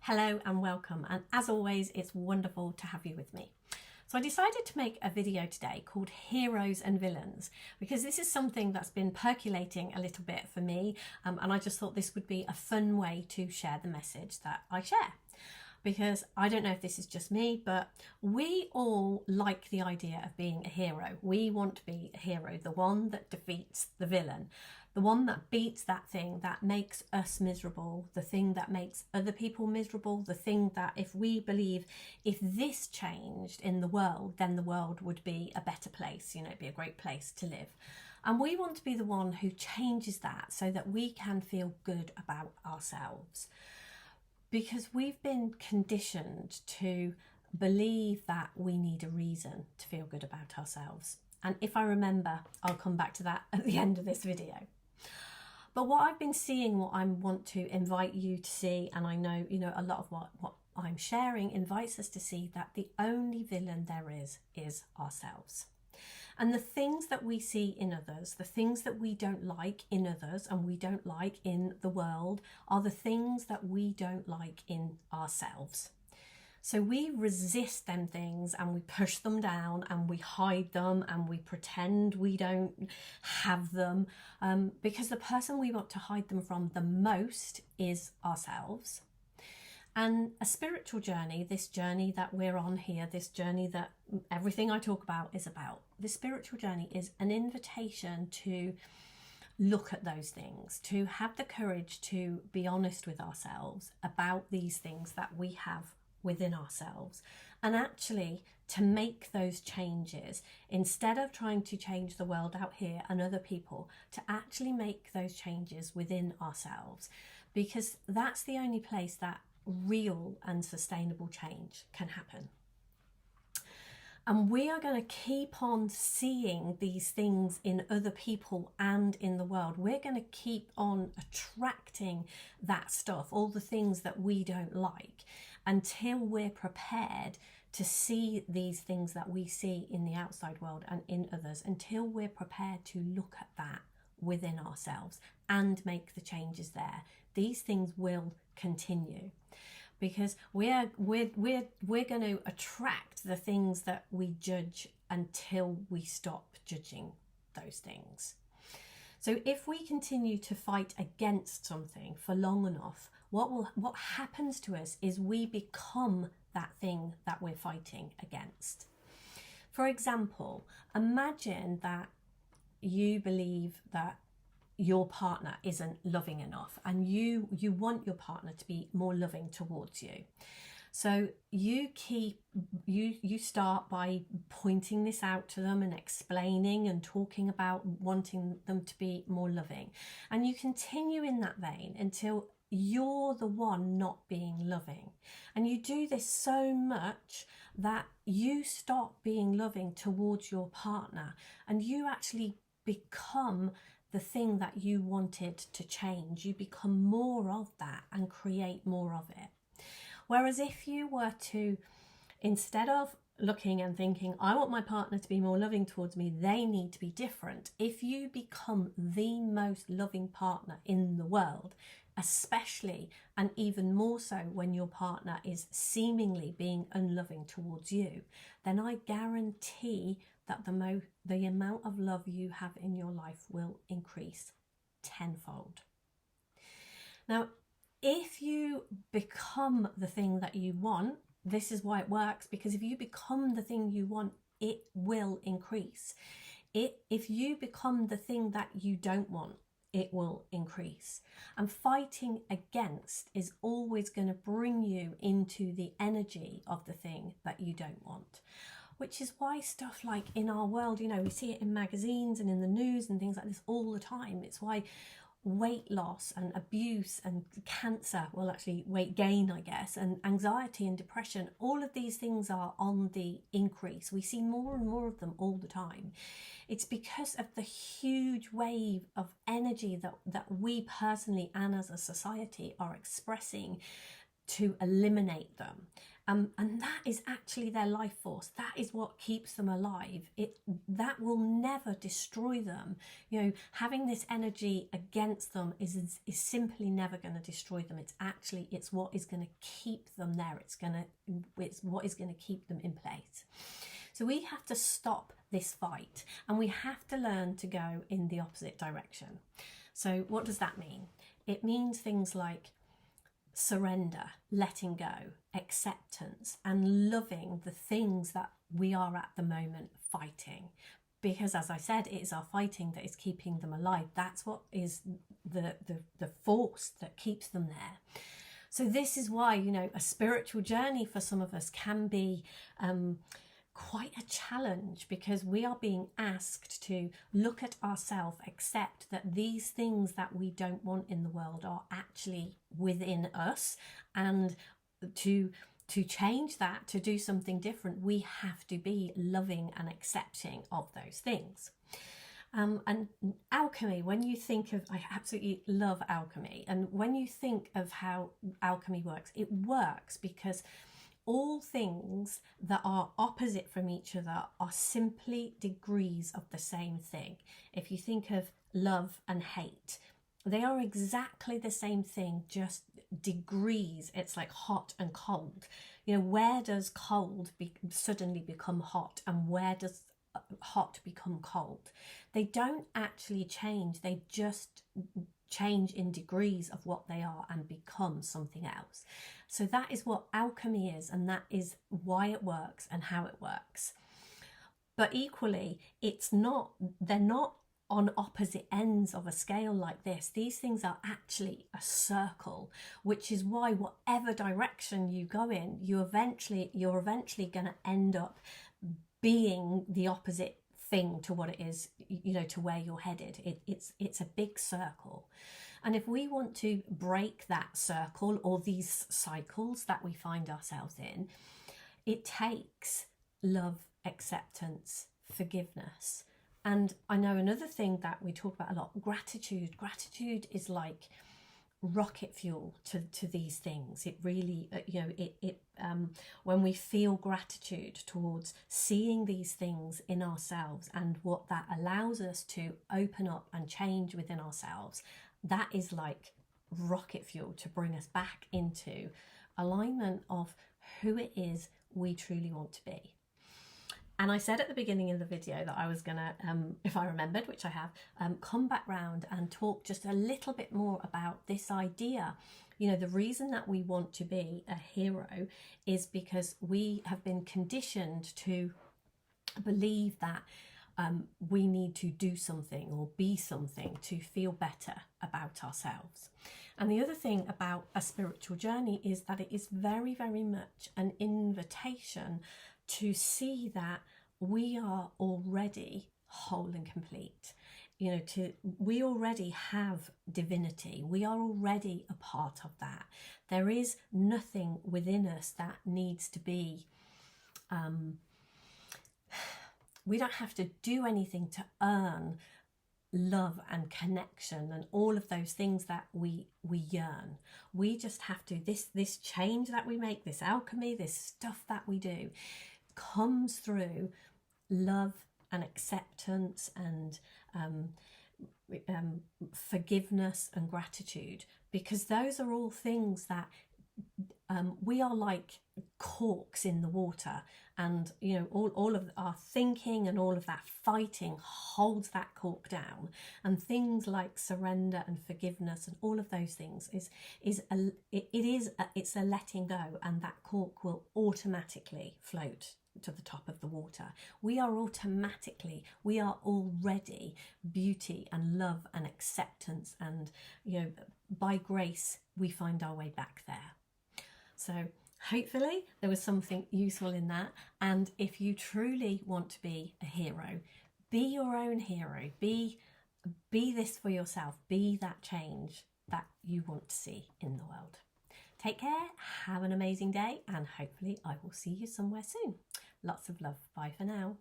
Hello and welcome, and as always it's wonderful to have you with me. So I decided to make a video today called Heroes and Villains because this is something that's been percolating a little bit for me, and I just thought this would be a fun way to share the message that I share. Because I don't know if this is just me, but we all like the idea of being a hero. We want to be a hero, the one that defeats the villain, the one that beats that thing that makes us miserable, the thing that makes other people miserable, the thing that if we believe if this changed in the world, then the world would be a better place, it'd be a great place to live. And we want to be the one who changes that so that we can feel good about ourselves. Because we've been conditioned to believe that we need a reason to feel good about ourselves. And if I remember, I'll come back to that at the end of this video. But what I've been seeing, what I want to invite you to see, and I know, a lot of what I'm sharing invites us to see that the only villain there is ourselves. And the things that we see in others, the things that we don't like in others and we don't like in the world, are the things that we don't like in ourselves. So we resist them things and we push them down and we hide them and we pretend we don't have them, because the person we want to hide them from the most is ourselves. And a spiritual journey, this journey that we're on here, this journey that everything I talk about is about, this spiritual journey is an invitation to look at those things, to have the courage to be honest with ourselves about these things that we have within ourselves, and actually to make those changes instead of trying to change the world out here and other people, to actually make those changes within ourselves, because that's the only place that real and sustainable change can happen. And we are going to keep on seeing these things in other people and in the world. We're going to keep on attracting that stuff, all the things that we don't like, until we're prepared to see these things that we see in the outside world and in others, until we're prepared to look at that within ourselves and make the changes there. These things will continue, because we're going to attract the things that we judge until we stop judging those things. So if we continue to fight against something for long enough, what happens to us is we become that thing that we're fighting against. For example, imagine that you believe that your partner isn't loving enough and you want your partner to be more loving towards you. So you start by pointing this out to them and explaining and talking about wanting them to be more loving, and you continue in that vein until you're the one not being loving. And you do this so much that you stop being loving towards your partner and you actually become the thing that you wanted to change. You become more of that and create more of it. Whereas if you were to, instead of looking and thinking, I want my partner to be more loving towards me, they need to be different. If you become the most loving partner in the world, especially and even more so when your partner is seemingly being unloving towards you, then I guarantee that the amount of love you have in your life will increase tenfold. Now, if you become the thing that you want, this is why it works, because if you become the thing you want, it will increase. If you become the thing that you don't want, it will increase. And fighting against is always going to bring you into the energy of the thing that you don't want. Which is why stuff like in our world, we see it in magazines and in the news and things like this all the time. It's why weight loss and abuse and cancer, well actually weight gain I guess, and anxiety and depression, all of these things are on the increase. We see more and more of them all the time. It's because of the huge wave of energy that we personally and as a society are expressing to eliminate them. And that is actually their life force. That is what keeps them alive. That will never destroy them. You know, having this energy against them is simply never going to destroy them. It's what is going to keep them there. It's what is going to keep them in place. So we have to stop this fight, and we have to learn to go in the opposite direction. So what does that mean? It means things like surrender, letting go, acceptance, and loving the things that we are at the moment fighting. Because as I said, it is our fighting that is keeping them alive. That's what is the force that keeps them there. So this is why, you know, a spiritual journey for some of us can be quite a challenge, because we are being asked to look at ourselves, accept that these things that we don't want in the world are actually within us, and to change that, to do something different, we have to be loving and accepting of those things. And alchemy, when you think of, I absolutely love alchemy, and when you think of how alchemy works, it works because all things that are opposite from each other are simply degrees of the same thing. If you think of love and hate, they are exactly the same thing, just degrees. It's like hot and cold. You know, where does cold suddenly become hot, and where does hot become cold? They don't actually change. They just change in degrees of what they are and become something else. So that is what alchemy is, and that is why it works and how it works. But equally, they're not on opposite ends of a scale like this. These things are actually a circle, which is why whatever direction you go in, you're eventually going to end up being the opposite thing to what it is, you know, to where you're headed. It's a big circle. And if we want to break that circle or these cycles that we find ourselves in, it takes love, acceptance, forgiveness. And I know another thing that we talk about a lot, gratitude. Gratitude is like rocket fuel to these things. It really, you know, when we feel gratitude towards seeing these things in ourselves and what that allows us to open up and change within ourselves, that is like rocket fuel to bring us back into alignment of who it is we truly want to be. And I said at the beginning of the video that I was going to, if I remembered, which I have, come back round and talk just a little bit more about this idea. You know, the reason that we want to be a hero is because we have been conditioned to believe that we need to do something or be something to feel better about ourselves. And the other thing about a spiritual journey is that it is very, very much an invitation to see that we are already whole and complete. You know, we already have divinity. We are already a part of that. There is nothing within us that needs to be we don't have to do anything to earn love and connection and all of those things that we yearn. We just have to, this change that we make, this alchemy, this stuff that we do, comes through love and acceptance and forgiveness and gratitude, because those are all things that we are like corks in the water, and you know, all of our thinking and all of that fighting holds that cork down. And things like surrender and forgiveness and all of those things it's a letting go, and that cork will automatically float to the top of the water. We are already beauty and love and acceptance, and you know, by grace we find our way back there. So hopefully there was something useful in that, and if you truly want to be a hero, be your own hero, be this for yourself, be that change that you want to see in the world. Take care, have an amazing day, and hopefully I will see you somewhere soon. Lots of love. Bye for now.